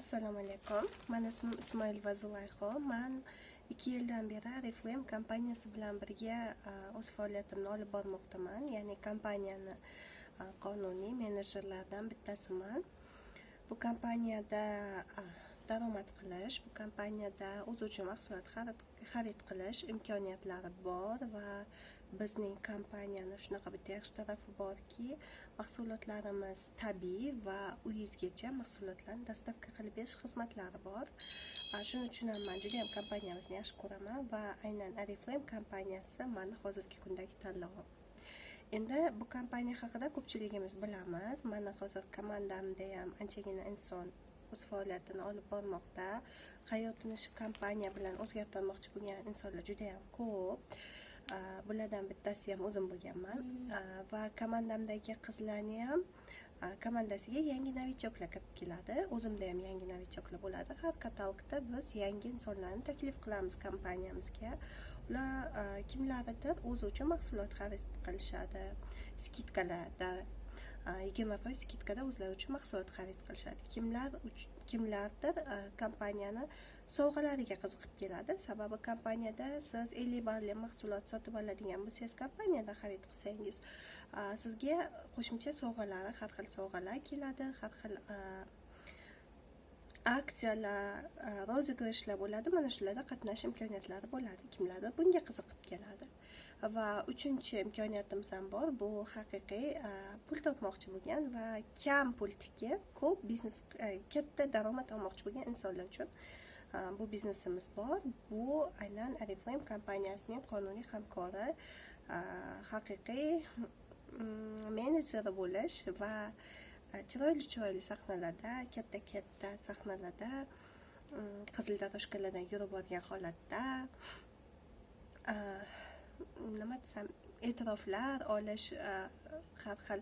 Assalomu alaykum. Men ismim Ismoil va Zulayho. Men 2 yildan beri Oriflame kompaniyasi bilan birga o'z faoliyatimni olib bormoqdaman. Ya'ni kompaniyani qonuniy menejerlaridan bittasiman. Bu kompaniyada daromad qilish, bu kompaniyada o'zuvchi mahsulot xarid qilish imkoniyatlari bor va bizning kompaniyani shunaqa bitta yaxshi tarafi borki, mahsulotlarimiz tabiiy va uyingizgacha mahsulotlarni dostavka qilib berish xizmatlari bor. Shuning uchun ham men juda ham kompaniyamizni yaxshi ko'raman va aynan Oriflame kompaniyasi meni hozirgi kundagi tanlovim. Endi bu kompaniya haqida ko'pchiligimiz bilamiz. Meni hozir komandamda ham anchagina inson o'z faoliyatini olib bormoqda. Hayotini shu kompaniya bilan o'zgartirmoqchi bo'lgan insonlar juda ham ko'p. Bulardan bittasi ham o'zim bo'lganman va komandamdagi qizlarni ham komandasiga yangi novichoklar kirib keladi. O'zimda ham yangi novichoklar bo'ladi. Har katalogda biz yangi insonlarni taklif qilamiz kompaniyamizga. Ular kimlardir o'zi uchun mahsulot xarid qilishadi. Skidkalarda 20% skidkada o'zlari uchun mahsulot xarid qilishadi. Kimlardir kompaniyani sovg'alariga qiziqib keladi. Sababi kompaniyada siz 50 barrli mahsulot sotib oladigan bo'lsangiz, kompaniyada xarid qilsangiz, sizga qo'shimcha sovg'alari, har xil sovg'alar keladi, har xil aksiyalar, rozыгрышlar bo'ladi. Mana shularda qatnashish imkoniyatlari bo'ladi. Kimlardir bunga qiziqib keladi. Va uchinchi imkoniyatimiz ham bor. Bu haqiqiy pul topmoqchi bo'lgan va kam pul tikib ko'p biznes, katta daromad olmoqchi bo'lgan insonlar uchun bu biznesimiz bor. Bu aynan Oriflame kompaniyasining qonuniy hamkori, haqiqiy menejeri bo'lish va chiroyli sahnalarda, katta sahnalarda, qizil doroshkalardan yurib borgan holatda nima desam, e'tiroflar olish, har xil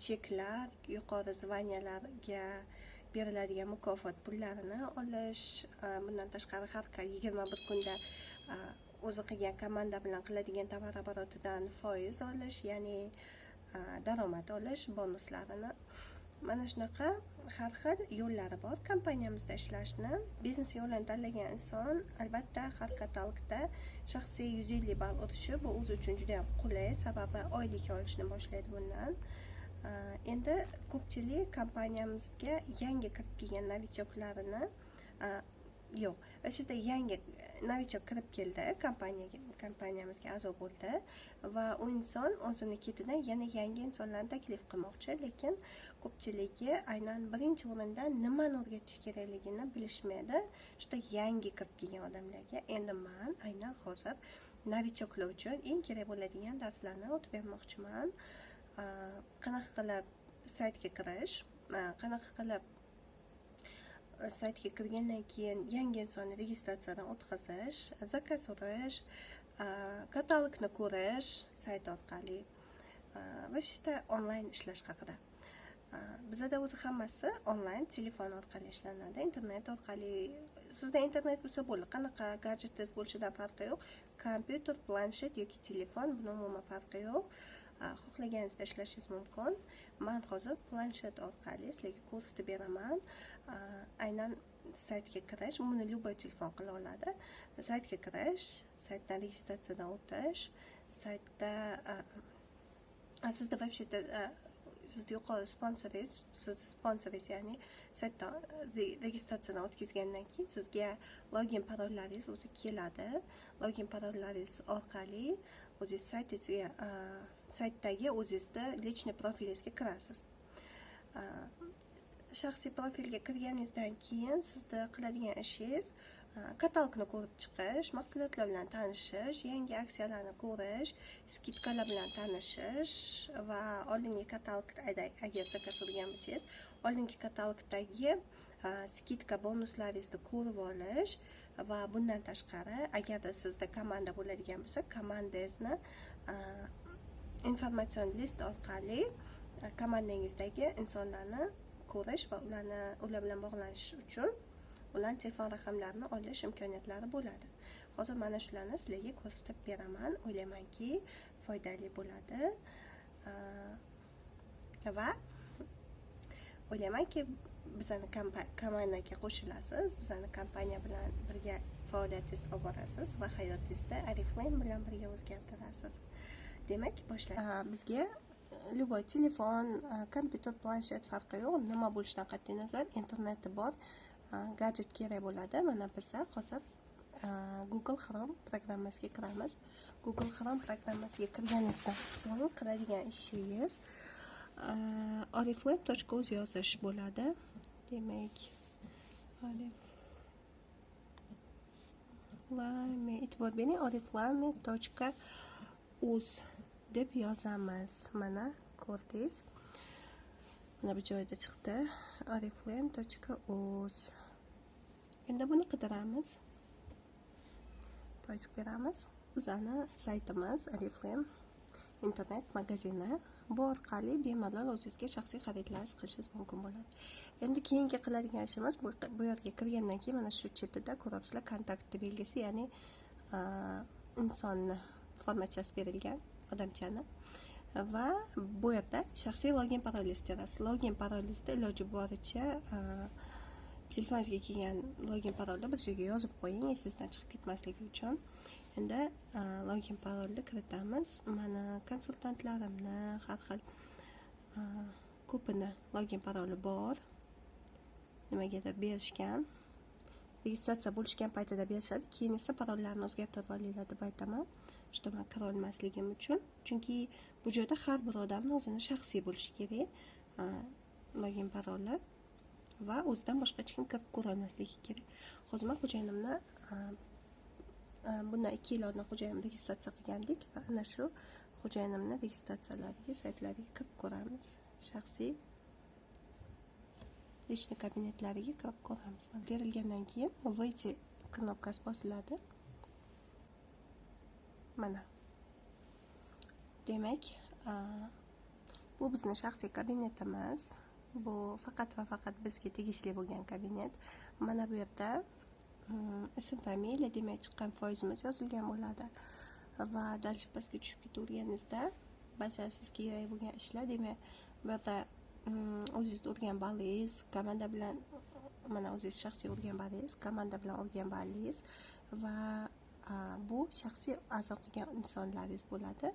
cheklar, yuqori zvaniyalarga beriladigan mukofot pullarini olish, bundan tashqari har 21 kunda o'zi qilgan komanda bilan qiladigan tovar oborotidan foiz olish, ya'ni daromad olish bonuslarini. Mana shunaqa har xil yo'llari bor kompaniyamizda ishlashni. Biznes yo'lini tanlagan inson albatta har katalogda shaxsiy 150 ball urishi bu o'zi uchun juda ham qulay, sababi oylik olishni boshlaydi bundan. Endi ko'pchilik kompaniyamizga yangi kirib kelgan novichoklarini yo'q, o'shada yangi novichok kirib keldi, kompaniyamizga a'zo bo'ldi va u inson o'zini ketidan yana yangi insonlarni taklif qilmoqchi, lekin ko'pchiligi aynan birinchi o'rinda nimani o'rgatish kerakligini bilishmaydi. Shunda yangi kirib kelgan odamlarga endi men aynan hozir novichoklar uchun eng kerak bo'ladigan darslarni o'tib bermoqchiman. Qanaqa qilib saytga kirish, qanaqa qilib saytga kirgandan keyin yangi insonni registratsiyadan o'tkazish, zakaz urish, katalogni ko'rish sayt orqali va shita onlayn ishlash haqida. Bizda o'zi hammasi onlayn, telefon orqali ishlanadi, internet orqali. Sizda internet bo'lsa bo'ldi, qanaqa gadjetingiz bo'lishidan farqi yo'q. Kompyuter, planshet yoki telefon, buni umuman farqi yo'q. Xohlaganingizda ishlashingiz mumkin. Men hozir planshet orqali sizlarga kursni beraman. Aynan saytga kirish, buni любой telefon qila oladi. Saytga kirish, saytdan registratsiyadan o'tish, saytda sizda veb-saytda sizda yuqori sponsoringiz, ya'ni saytdan registratsiyadan o'tkazgandan keyin sizga login parollaringiz o'zi keladi. Login parollaringiz orqali o'zingiz saytdagi o'zingizda личный profilingizga kirasiz. Shaxsiy profilga kirganingizdan keyin sizda qiladigan ishingiz katalogni ko'rib chiqish, mahsulotlar bilan tanishish, yangi aksiyalarni ko'rish, skidkalar bilan tanishish va oldingi katalogda agar zakaz qilgan bo'lsangiz, oldingi katalogdagi skidka bonuslaringizni ko'rib olish va bundan tashqari agar sizda komanda bo'ladigan bo'lsa, komandangizni informatsion list orqali komandangizdagi insonlarni ko'rish va ular bilan bog'lanish uchun ular telefon raqamlarini olish imkoniyatlari bo'ladi. Hozir mana shularni sizlarga ko'rsatib beraman. O'ylaymanki, foydali bo'ladi va o'ylaymanki bizani kompaniyaga qo'shilasiz, bizani kompaniya bilan birga faoliyatingizni olib borasiz va hayotingizda Oriflame bilan birga o'zgartirasiz. Demak, boshlaymiz. Bizga любой telefon, kompyuter, planshet farqi yo'q. Nima bo'lishidan qat'iy nazar, interneti bor gadjet kerak bo'ladi. Mana bizga hozir Google Chrome programmasiga kiramiz. Google Chrome programmasiga kirganingizdan so'ng qiladigan ishingiz oriflame.uz yozish bo'ladi. Demak, oriflame, e'tibor bering, oriflame.uz deb yozamiz. Mana ko'rdingiz. Mana bu joyda chiqdi. oriflame.uz. Endi buni qidiramiz. Poyga beramiz. Bizani saytimiz Oriflame internet magazini. Bu orqali bemalol o'zingizga shaxsiy xaridlaringiz qilishingiz mumkin bo'ladi. Endi keyingi qiladigan ishimiz bu yerga kirgandan keyin mana shu chetida ko'rasizlar kontakt belgisi, ya'ni insonni formachasi berilgan, odamchani. Va bu yerda shaxsiy login parolingizni terasiz. Login parolingizni iloji boricha telefoningizga kelgan login parolni bir joyga yozib qo'ying, esingizdan chiqib ketmasligi uchun. Endi login parolni kiritamiz. Mana konsultantlarimni har xil ko'pini login paroli bor. Nimagadir berishgan. Registratsiya bo'lishgan paytida berishadi. Keyin esa parollarni o'zgartirib olinglar deb aytaman. Shu man kira olmasligim uchun. Chunki bu joyda har bir odamning o'zini shaxsiy bo'lishi kerak. Login paroli va o'zidan boshqa hech kim kirib ko'ra olmasligi kerak. Hozir men xo'jayinimni bundan 2 yil oldin xo'jayinimni registratsiya qilgandik va ana shu xo'jayinimni registratsiyalariga, saytlariga kirib ko'ramiz. Shaxsiy lishni kabinetlariga kirib ko'ramiz. Berilgandan keyin "Выйти" knopkasi bosiladi. Mana. Demak, bu bizning shaxsiy kabinetimiz. Bu faqat va faqat bizga tegishli bo'lgan kabinet. Mana bu yerda ism, familiya, demak chiqqan foizimiz yozilgan bo'ladi. Va dalcha pastga tushib ketaverganingizda bajarishingiz kerak bo'lgan ishlar, demak bu yerda o'zingiz urgan ballingiz, komanda bilan mana o'zingiz shaxsiy urgan ballingiz, komanda bilan urgan ballingiz va bu shaxsiy a'zo qilgan insonlaringiz bo'ladi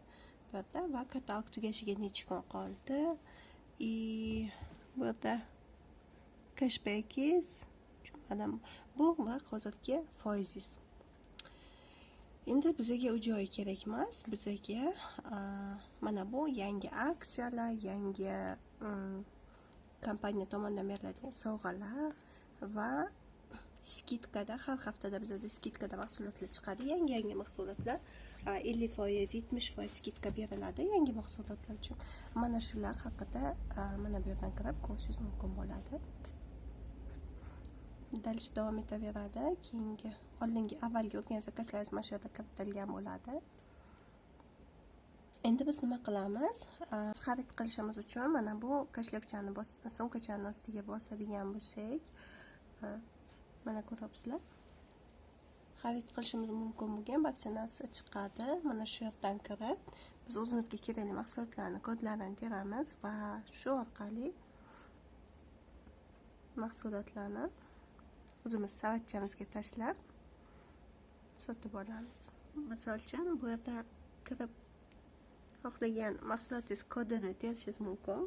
bu yerda va katalog tugashiga necha kun qoldi. Bu yerda cashbackingiz, bu va hozirgi foizingiz. Endi bizga u joy kerak emas. Bizga mana bu yangi aksiyalar, yangi kompaniya tomonidan beriladigan sovg'alar va skidkada har haftada bizda skidkada mahsulotlar chiqadi. Yangi mahsulotlar 50%, 70% skidka beriladi yangi mahsulotlar uchun. Mana shular haqida mana bu yerdan kirib ko'rishingiz mumkin bo'ladi. Dalish davom etaveradi. Keyingi avvalgi o'tgan zakazlaringiz mana shu yerda kiritilgan bo'ladi. Endi biz nima qilamiz? Xarid qilishimiz uchun mana bu kashlyokchani sumkachani ostiga bosadigan bo'lsak, mana ko'ryapsizlar. Xarid qilishimiz mumkin bo'lgan barcha narsa chiqadi. Mana shu yerdan kirib, biz o'zimizga kerakli mahsulotlarni kodlarini teramiz va shu orqali mahsulotlarni o'zimiz savatchamizga tashlab sotib olamiz. Misol uchun bu yerda kirib xohlagan mahsulotingiz kodini terishingiz mumkin.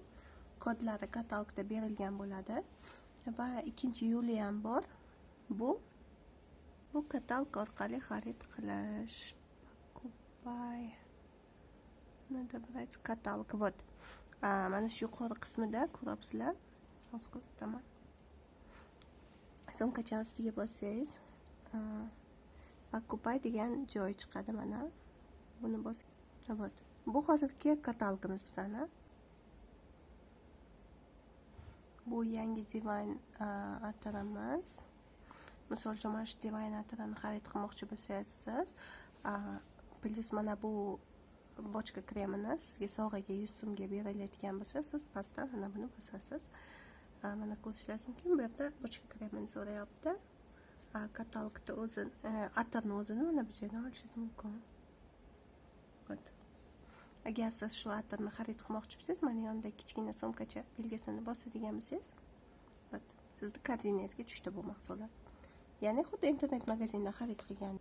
Kodlari katalogda berilgan bo'ladi va ikkinchi yo'li ham bor. Bu katalog orqali xarid qilish. Kupay. Nada brать katalog. Вот. Mana shu yuqori qismida ko'ryapsizlar. Hozir ko'rsataman. Sumkachani ustiga bossangiz, Kupay degan joy chiqadi mana. Buni bosing. Вот. Bu hozirgi katalogimiz bizani. Bu yangi divan atirimiz. Misol uchun mana shu divan atirini xarid qilmoqchi bo'lsangiz, plus mana bu bochka kremini sizga sovg'aga 100 so'mga berilayotgan bo'lsa, siz pastdan mana buni bosasiz. Mana ko'rishingiz mumkin. Bu yerda bochka kremini so'rayapti. Katalogda atirni o'zini mana bu yerdan olishingiz mumkin. Agar siz shu atirni xarid qilmoqchi bo'lsangiz, mana yonida kichkina so'mkacha belgisini bosadigan bo'lsangiz, sizni korzinangizga tushdi bu mahsulot. Ya'ni xuddi internet magazinda xarid qilgan.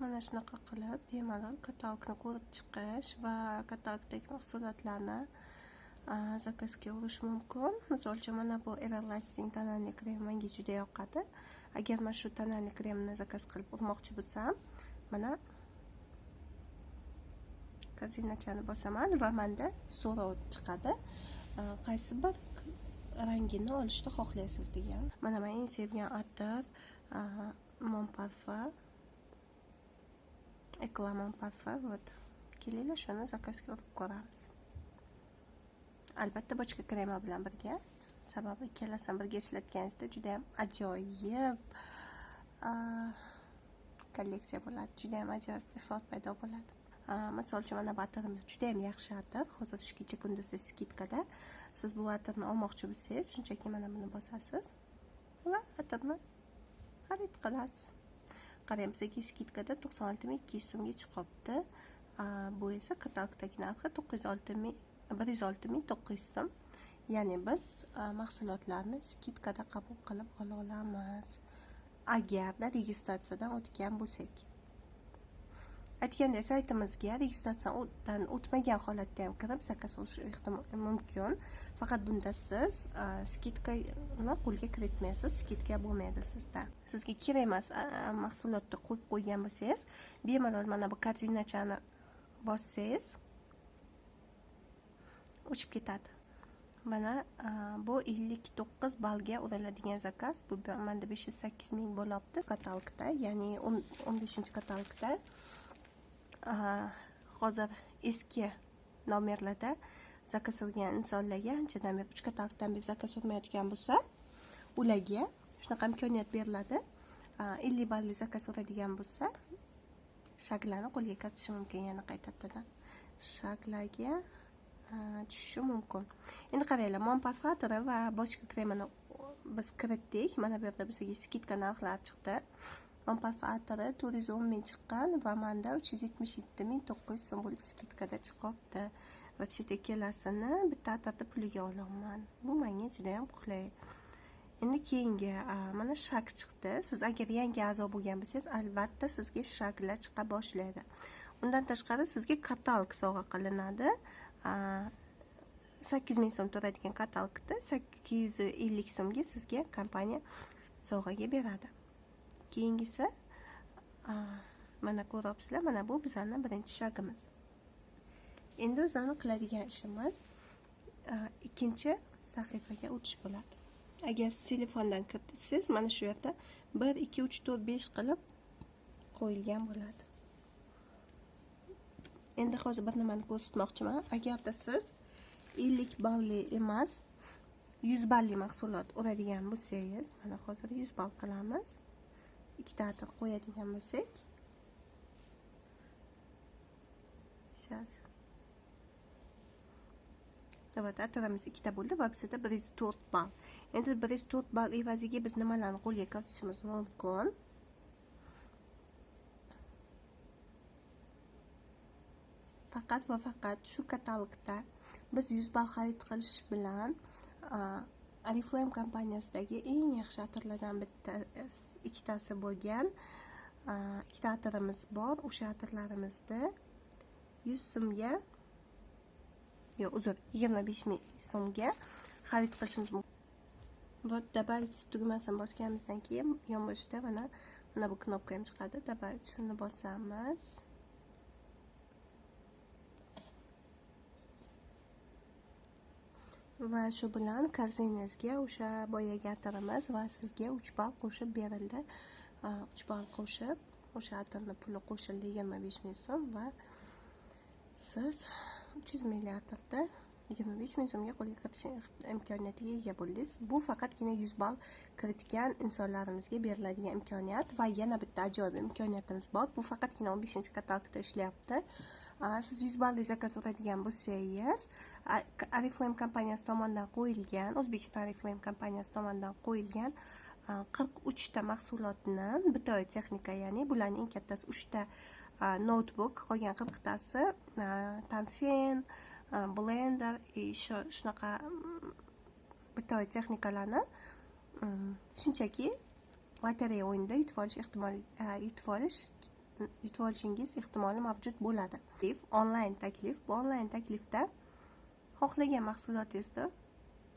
Mana shunaqa qilib bemalol katalogni ko'rib chiqish va katalogdagi mahsulotlarni zakazga urish mumkin. Misol uchun mana bu Everlasting tonalniy krem menga juda yoqadi. Agar men shu tonalniy kremni zakaz qilib urmoqchi bo'lsam, mana korzinachani bosaman va menda so'rov chiqadi. Qaysi bir rangini olishni xohlaysiz degan. Mana men eng sevgan atir Mon Parfum. Eclat Mon Parfum. Вот. Kelinglar shuni zakazga urib ko'ramiz. Albatta bochka krema bilan birga. Sababi ikkalasini birga ishlatganingizda juda ham ajoyib kolleksiya bo'ladi. Juda ham ajoyib effekt paydo bo'ladi. Misol uchun mana bu atirimiz juda ham yaxshi atir. Hozir shu kecha kunduzda skidkada. Siz bu atirni olmoqchi bo'lsangiz, shunchaki mana buni bosasiz va atirni xarid qilasiz. Qarang, bizga skidkada 96.200 so'mga chiqibdi. Bu esa katalogdagi narxi 106.900 so'm. Ya'ni biz mahsulotlarni skidkada qabul qilib ola olamiz. Agarda registratsiyadan o'tgan bo'lsak. Aytgandek, saytimizga registratsiyadan o'tmagan holatda ham kirib zakaz olish mumkin. Faqat bunda siz skidkani qo'lga kiritmaysiz, skidka bo'lmaydi sizda. Sizga kerak emas mahsulotni qo'yib qo'ygan bo'lsangiz, bemalol mana bu korzinachani bossangiz o'chib ketadi. Mana bu 59 ballga uriladigan zakaz. Bu menda 508 ming bo'libdi katalogda, ya'ni 15-katalogda. Hozir eski nomerlarda zakaz qilgan insonlarga anchadan beri 3 katalogdan beri zakaz olmayotgan bo'lsa, ularga shunaqa imkoniyat beriladi. 50 balli zakaz oladigan bo'lsa, shaglarni qo'lga kiritishi mumkin. Yana qaytadan shaglarga tushishi mumkin. Endi qaranglar, Mon Parfum va bochka kremini biz kiritdik. Mana bu yerda bizga skidka narxlari chiqdi. Mon Parfum 410 ming chiqqan va menda 377.900 so'm bo'lib skidkada chiqibdi. Va chet ikkalasini bitta atirda puliga olaman. Bu menga juda ham qulay. Endi keyingi mana shag chiqdi. Siz agar yangi a'zo bo'lgan bo'lsangiz, albatta sizga shaglar chiqa boshlaydi. Undan tashqari sizga katalog sovg'a qilinadi. 8 ming so'm turadigan katalogda 850 so'mga sizga kompaniya sovg'aga beradi. Keyingisi mana ko'ryapsizlar, mana bu bizning birinchi shagimiz. Endi o'zini qiladigan ishimiz ikkinchi sahifaga o'tish bo'ladi. Agar telefondan kiritsangiz, mana shu yerda 1 2 3 4 5 qilib qo'yilgan bo'ladi. Endi hozir bir nimani ko'rsatmoqchiman. Agarda siz 50 balli emas, 100 balli mahsulot uradigan bo'lsangiz, mana hozir 100 ball qilamiz. Ikkita atir qo'yadigan bo'lsak, atirimiz ikkita bo'ldi va bizda 104 ball. Endi 104 ball evaziga biz nimalarni qo'lga kiritishimiz mumkin? Faqat va faqat shu katalogda biz 100 ball xarid qilish bilan Oriflame kompaniyasidagi eng yaxshi atirlardan ikkitasi bo'lgan ikkita atirimiz bor. O'sha atirlarimizni 100 so'mga 25 ming so'mga xarid qilishimiz mumkin. Вот добавить tugmasini bosganimizdan keyin yonboshida mana bu knopka ham chiqadi. Добавить shuni bosamiz. Va shu bilan korzinangizga o'sha boyagi atirimiz va sizga 3 ball qo'shib berildi. 3 ball qo'shib, o'sha atirning puli qo'shildi 25 ming so'm va siz 300 milliarda 25 ming so'mga qo'lga kiritish imkoniyatiga ega bo'ldingiz. Bu faqatgina 100 ball kiritgan insonlarimizga beriladigan imkoniyat va yana bitta ajoyib imkoniyatimiz bor. Bu faqatgina 15-katalogda ishlayapti. Siz 100 balli zakaz oladigan bo'lsangiz, Oriflame kompaniyasi tomonidan qo'yilgan, O'zbekiston Oriflame kompaniyasi tomonidan qo'yilgan 43 ta mahsulotni, bitoy texnika, ya'ni bularning eng kattasi 3 ta notebook, qolgan 40 tasi tamfen, blender, shunaqa bitoy texnikalarni shunchaki lotereya o'yinida yutib olishingiz ehtimoli mavjud bo'ladi. Onlayn taklif. Bu onlayn taklifda xohlagan mahsulotingizni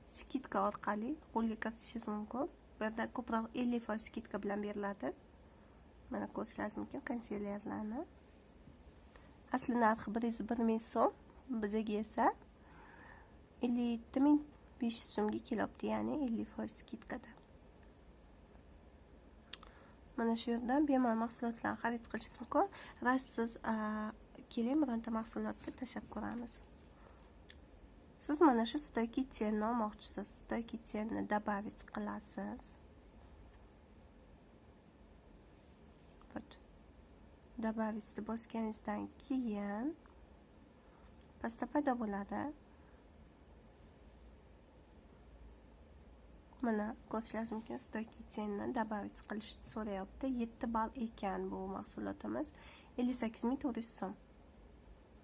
skidka orqali qo'lga kiritishingiz mumkin. Bu yerda ko'proq 50% skidka bilan beriladi. Mana ko'rishingiz mumkin konservatorlarni. Asli narxi 101 ming so'm, bizaga esa 57.500 so'mga kelyapti, ya'ni 50% skidkada. Mana shu yerdan bemalol mahsulotlarni xarid qilishingiz mumkin. Siz keling, bironta mahsulotni tashlab ko'ramiz. Siz mana shu stoyki tsenni olmoqchisiz. Stoyki tsenni добавить qilasiz. Добавить bosganingizdan keyin pastda paydo bo'ladi. Mana ko'rishingiz mumkin, stoyki tsenni добавить qilishni so'rayapti. 7 ball ekan bu mahsulotimiz. 58.400 so'm.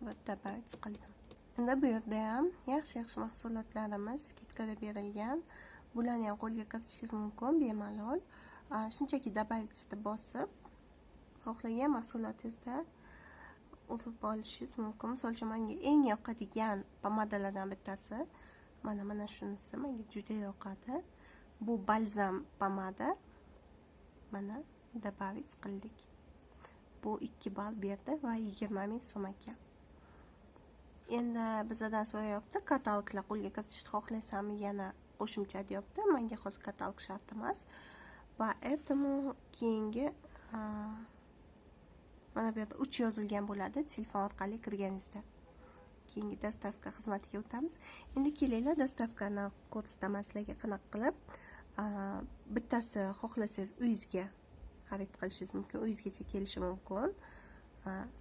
Va добавить qildim. Endi bu yerda ham yaxshi mahsulotlarimiz skidkada berilgan. Bularni ham qo'lga kiritishingiz mumkin bemalol. Shunchaki добавить bosib, xohlagan mahsulotingizda urib olishingiz mumkin. Misol uchun menga eng yoqadigan pomadalardan bittasi mana shunisi menga juda yoqadi. Bu balzam pomada. Mana добавить qildik. Bu 2 ball berdi va 20 ming so'm ekan. Endi bizdan so'rayapti, kataloglar qo'lga kiritishni xohlaysanmi, yana qo'shimcha deyapti. Menga hozir katalog shart emas. Va ertamu keyingi mana bu yerda 3 yozilgan bo'ladi, telefon orqali kirganingizda. Keyingi dostavka xizmatiga o'tamiz. Endi kelinglar, dostavkani ko'rsataman sizlarga qanaqa qilib. Bittasi xohlasangiz uyingizga xarid qilishingiz mumkin, uyingizgacha kelishi mumkin.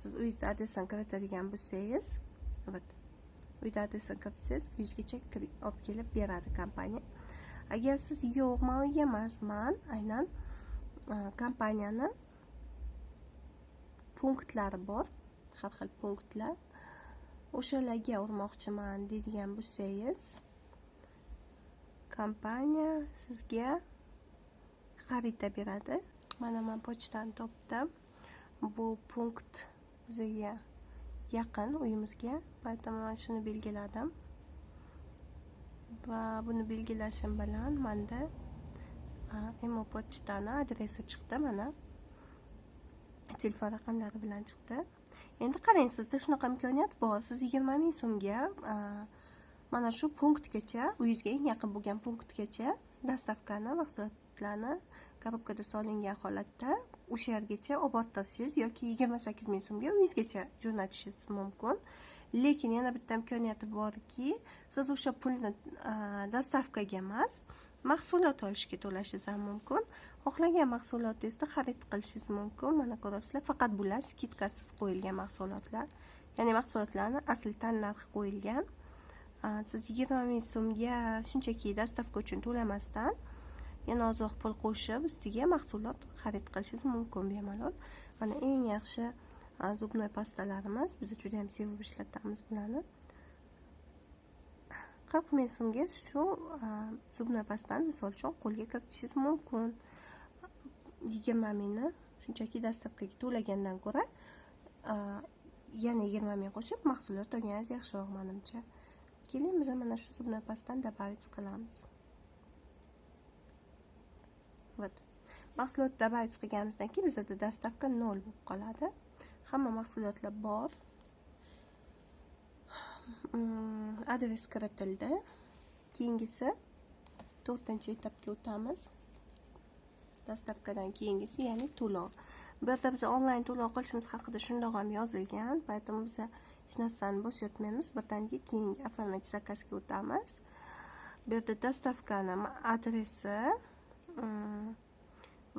Siz uyingizda adresdan kiritadigan bo'lsangiz, uyda adresdan kiritsangiz, uyingizgacha olib kelib beradi kompaniya. Agar siz yo'q, men uyga emasman, aynan kompaniyani punktlari bor, har xil punktlar. O'shalarga urmoqchiman deydigan bo'lsangiz, kompaniya sizga xarita beradi. Mana men pochtani topdim. Bu punkt bizga yaqin uyimizga, aytaman, men shuni belgiladim. Va buni belgilashim bilan menda imo pochtani adresi chiqdi, mana telefon raqamlari bilan chiqdi. Endi qarang, sizda shunaqa imkoniyat bor. Siz 20 ming so'mga mana shu punktgacha, uyingizga eng yaqin bo'lgan punktgacha dostavkani, mahsulotlarni korobkada solingan holatda o'sha yergacha olib bortirishingiz yoki 28 ming so'mga uyingizgacha jo'natishingiz mumkin. Lekin yana bitta imkoniyati borki, siz o'sha pulni dostavkaga emas, mahsulot olishga to'lashingiz ham mumkin. Xohlagan mahsulotingizni xarid qilishingiz mumkin. Mana ko'ryapsizlar, faqat bular skidkasiz qo'yilgan mahsulotlar. Ya'ni mahsulotlarni asl tan narxi qo'yilgan. Siz 20 ming so'mga shunchaki dostavka uchun to'lamasdan yana ozroq pul qo'shib ustiga mahsulot xarid qilishingiz mumkin bemalol. Mana eng yaxshi zubnoy pastalarimiz, biz juda ham sevib ishlatamiz bularni. 40 ming so'mga shu zubnoy pastani misol uchun qo'lga kiritishingiz mumkin. 20 mingni shunchaki dostavkaga to'lagandan ko'ra yana 20 ming qo'shib mahsulot olganingiz yaxshiroq menimcha. Keling, biz mana shu zubnoy pastani добавить qilamiz. Mahsulot добавить qilganimizdan keyin bizda dostavka 0 bo'lib qoladi. Hamma mahsulotlar bor. Adres kiritildi. Keyingisi 4-etapga o'tamiz. Dostavkadan keyingisi, ya'ni to'lov. Bu yerda biz onlayn to'lov qilishimiz haqida shundoq ham yozilgan. Поэтому biz hech narsani bosayotmaymiz. Birdaniga keyingi оформить zakazga o'tamiz. Bu yerda dostavkani adresi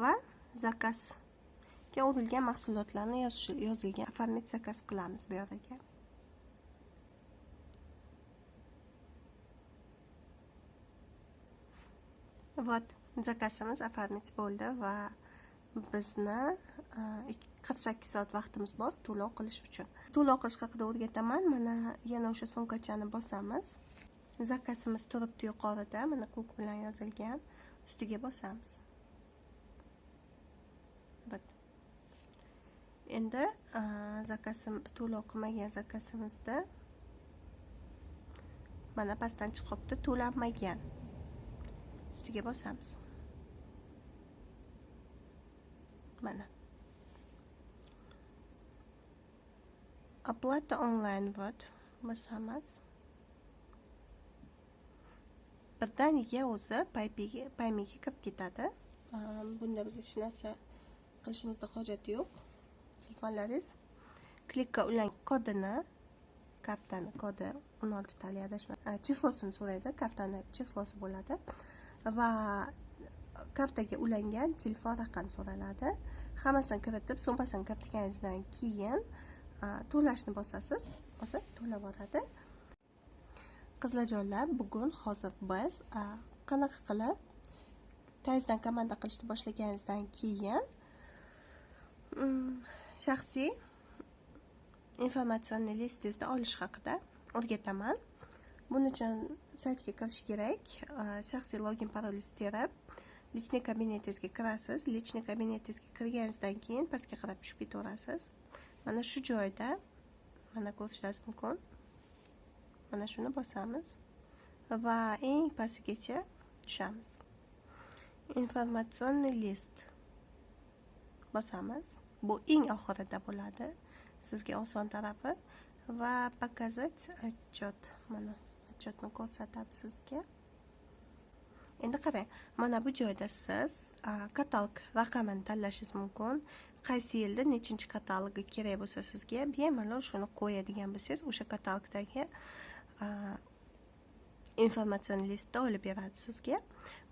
va zakazga urilgan mahsulotlarni yozilgan оформить zakaz qilamiz bu yerga. Zakazimiz оформить bo'ldi va bizni 48 soat vaqtimiz bor to'lov qilish uchun. To'lov qilish haqida o'rgataman. Mana yana o'sha sumkachani bosamiz. zakazimiz turibdi yuqorida, mana ko'k bilan yozilgan. Ustiga bosamiz. Endi zakazim to'lov qilmagan zakazimizda mana pastdan chiqibdi, to'lanmagan. Ustiga bosamiz. Mana. Оплата onlayn bosamiz. Birdaniga o'zi paymiga kirib ketadi. Bunda biz hech narsa qilishimizda hojati yo'q. Telefonlaringiz klikka ulang kodini, kartani kodi 16 tali adashma. Chislosini so'raydi, kartani chislosi bo'ladi va kartaga ulangan telefon raqami so'raladi. Hammasini kiritib, sumpasini kiritganingizdan keyin to'lashni bosasiz. O'zi to'lab boradi. Qizlarjonlar, bugun hozir biz qanaqa qilib tayzdan komanda qilishni boshlaganingizdan keyin shaxsiy informatsion listingizni olish haqida o'rgataman. Buning uchun saytga kirish kerak. Shaxsiy login parolingizni terib, lichniy kabinetingizga kirasiz. Lichniy kabinetingizga kirganingizdan keyin pastga qarab tushib ketaverasiz. Mana shu joyda mana ko'rishingiz mumkin. Mana shuni bosamiz va eng pastigacha tushamiz. Informatsion list bosamiz. Bu eng oxirida bo'ladi. Sizga oson tarafi va показать отчет. Mana отчетni ko'rsatadi sizga. Endi qarang, mana bu joyda siz katalog raqamini tanlashingiz mumkin. Qaysi yilda nechinchi katalogi kerak bo'lsa sizga bemalol shuni qo'yadigan bo'lsangiz, o'sha katalogdagi informatsion listni olib beradi sizga.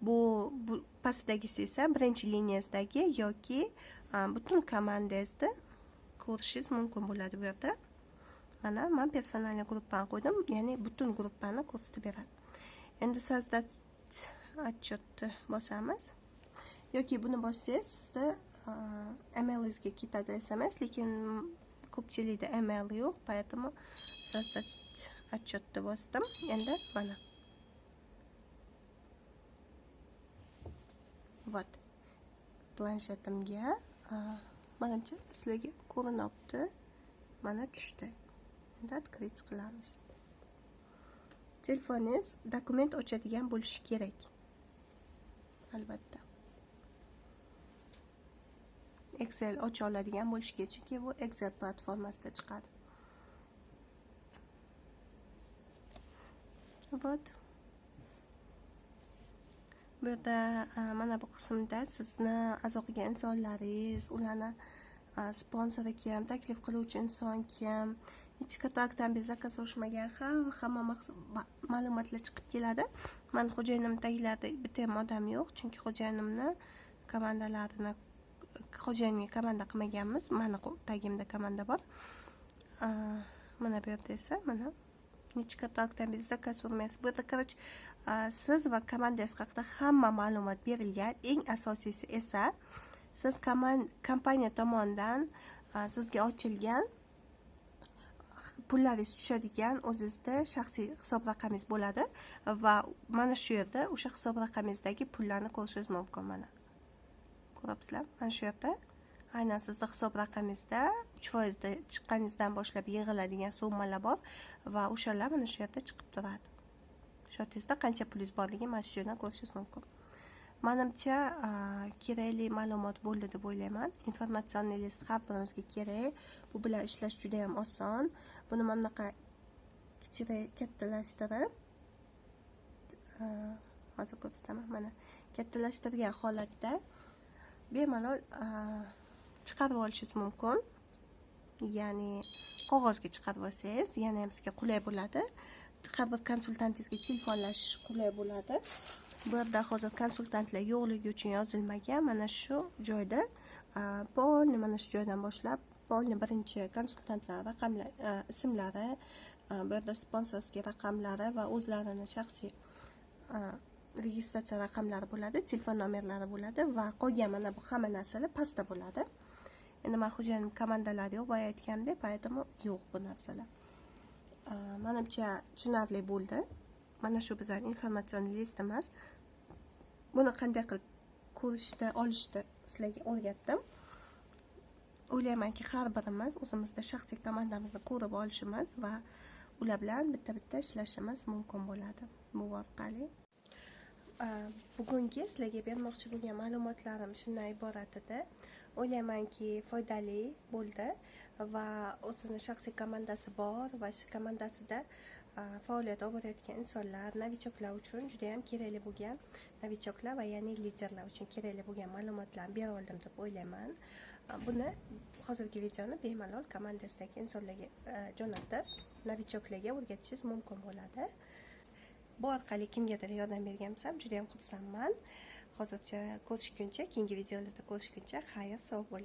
Bu pastdagisi esa birinchi liniyasidagi yoki butun komandangizni ko'rishingiz mumkin bo'ladi bu yerda. Mana men personalniy gruppani qo'ydim, ya'ni butun gruppani ko'rsatib beradi. Endi создать отчетni bosamiz. Yoki buni bossangiz sizda emailingizga ketadi SMS, lekin ko'pchilikda email yo'q, поэтому создать отчетni bosdim. Endi mana. Вот. Planshetimga manimcha sizlarga ko'rinyapti. Mana tushdi. Endi открыть qilamiz. Telefoningiz dokument ochadigan bo'lishi kerak. Albatta. Excel ocha oladigan bo'lishi kerak, chunki bu Excel platformasida chiqadi. Вот. Bu yerda mana bu qismda sizni a'zo qilgan insonlaringiz, ularni sponsori kim, taklif qiluvchi inson kim, hech katalogdan bir zakaz olishmagan hamma ma'lumotlar chiqib keladi. Men xo'jayinim taglarida bitta ham odam yo'q, chunki xo'jayinimni komandalarini xo'jayinga komanda qilmaganmiz. Meni tagimda komanda bor. Mana bu yerda esa mana hech katalogdan bir zakaz olmaysiz. Bu yerda короче siz va komandangiz haqida hamma ma'lumot berilgan. Eng asosiysi esa siz kompaniya tomonidan sizga ochilgan pullaringiz tushadigan o'zingizda shaxsiy hisob raqamingiz bo'ladi va mana shu yerda o'sha hisob raqamingizdagi pullarni ko'rishingiz mumkin. Mana ko'ryapsizlar? Mana shu yerda aynan sizning hisob raqamingizda 3% chiqqaningizdan boshlab yig'iladigan summalar bor va o'shalar mana shu yerda chiqib turadi. Shotingizda qancha pulingiz borligini mana shu yerdan ko'rishingiz mumkin. Menimcha kerakli ma'lumot bo'ldi deb o'ylayman. Informatsion list har birimizga kerak. Bu bilan ishlash juda ham oson. Buni mana bunaqa kattalashtirib hozir ko'rsataman. Mana kattalashtirgan holatda bemalol chiqarib olishingiz mumkin. Ya'ni qog'ozga chiqarib olsangiz, yana ham sizga qulay bo'ladi. Har bir konsultantingizga telefonlashish qulay bo'ladi. Bu yerda hozir konsultantlar yo'qligi uchun yozilmagan. Mana shu joyda polni mana shu joydan boshlab polni birinchi konsultantlar raqamlar ismlari, bu yerda sponsorskiy raqamlari va o'zlarini shaxsiy registratsiya raqamlari bo'ladi, telefon nomerlari bo'ladi va qolgan mana bu hamma narsalar pastda bo'ladi. Endi men xo'jayinim komandalari yo'q, boya aytgandek, поэтому yo'q bu narsalar. Menimcha tushunarli bo'ldi. mana shu bizning informatsion listimiz. Buni qanday qilib ko'rishda, olishda sizlarga o'rgatdim. O'ylaymanki, har birimiz o'zimizda shaxsiy komandamizni ko'rib olishimiz va ular bilan bitta-bitta ishlashimiz mumkin bo'ladi bu orqali. Bugungi sizlarga bermoqchi bo'lgan ma'lumotlarim shundan iborat edi. O'ylaymanki, foydali bo'ldi va o'zini shaxsiy komandasi bor va shu komandasida faoliyat olib borayotgan insonlar, novichoklar uchun juda ham kerakli bo'lgan, novichoklar va ya'ni liderlar uchun kerakli bo'lgan ma'lumotlarni bera oldim deb o'ylayman. Buni hozirgi videoni bemalol komandasidagi insonlarga jo'natib, novichoklarga o'rgatishingiz mumkin bo'ladi. Bu orqali kimgadir yordam bergan bo'lsam, juda ham xursandman. Hozircha ko'rishguncha, keyingi videolarda ko'rishguncha, xayr, sog' bo'ling.